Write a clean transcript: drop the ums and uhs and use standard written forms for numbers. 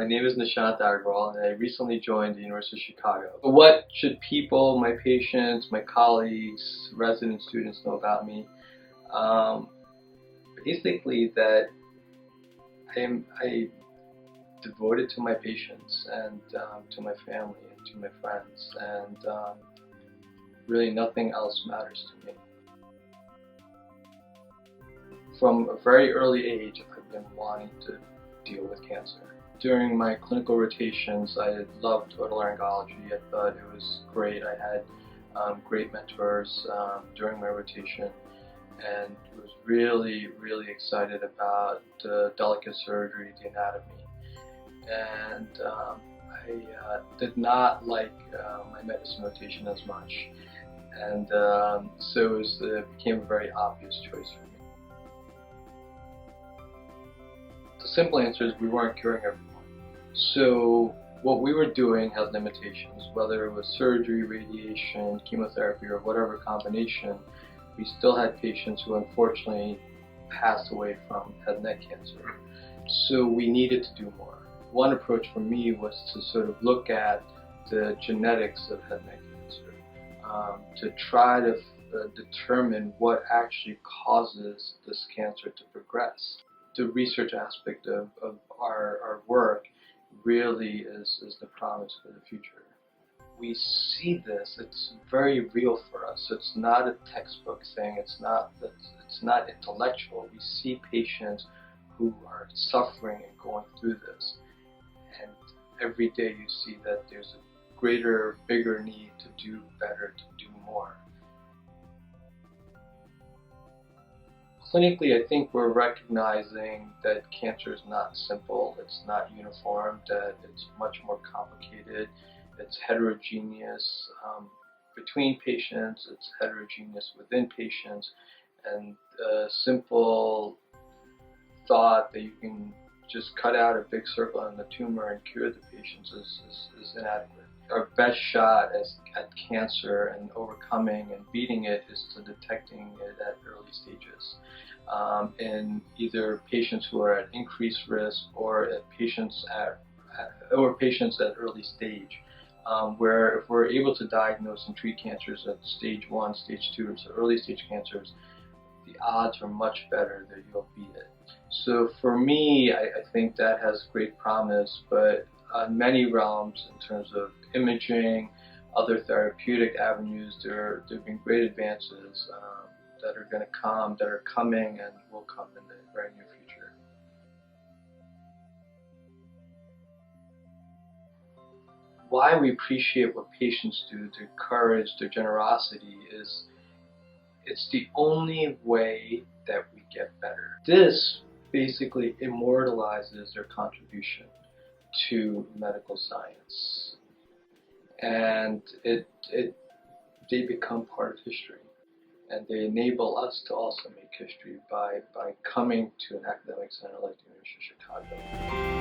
My name is Nishant Agrawal, and I recently joined the University of Chicago. What should people, my patients, my colleagues, resident students know about me? Basically that I devoted to my patients and to my family and to my friends, and really nothing else matters to me. From a very early age, I've been wanting to deal with cancer. During my clinical rotations, I loved otolaryngology. I thought it was great. I had great mentors during my rotation, and was really, really excited about the delicate surgery, the anatomy. And I did not like my medicine rotation as much, and so it became a very obvious choice for me. The simple answer is we weren't curing everyone. So what we were doing had limitations, whether it was surgery, radiation, chemotherapy, or whatever combination. We still had patients who unfortunately passed away from head and neck cancer. So we needed to do more. One approach for me was to sort of look at the genetics of head and neck cancer, to try to determine what actually causes this cancer to progress. The research aspect of our work really is the promise for the future. We see this, it's very real for us. It's not a textbook thing, it's not intellectual. We see patients who are suffering and going through this. And every day you see that there's a greater, bigger need to do better, to do more. Clinically, I think we're recognizing that cancer is not simple, it's not uniform, that it's much more complicated, it's heterogeneous between patients, it's heterogeneous within patients, and a simple thought that you can just cut out a big circle in the tumor and cure the patients is inadequate. Our best shot at cancer and overcoming and beating it is to detecting it at early stages. In either patients who are at increased risk or patients at early stage, where if we're able to diagnose and treat cancers at stage 1, stage 2, so early stage cancers, the odds are much better that you'll beat it. So for me, I think that has great promise, but on many realms in terms of imaging, other therapeutic avenues, there have been great advances that are coming and will come in the very near future. Why we appreciate what patients do, their courage, their generosity, is it's the only way that we get better. This basically immortalizes their contribution to medical science, and they become part of history, and they enable us to also make history by coming to an academic center like the University of Chicago.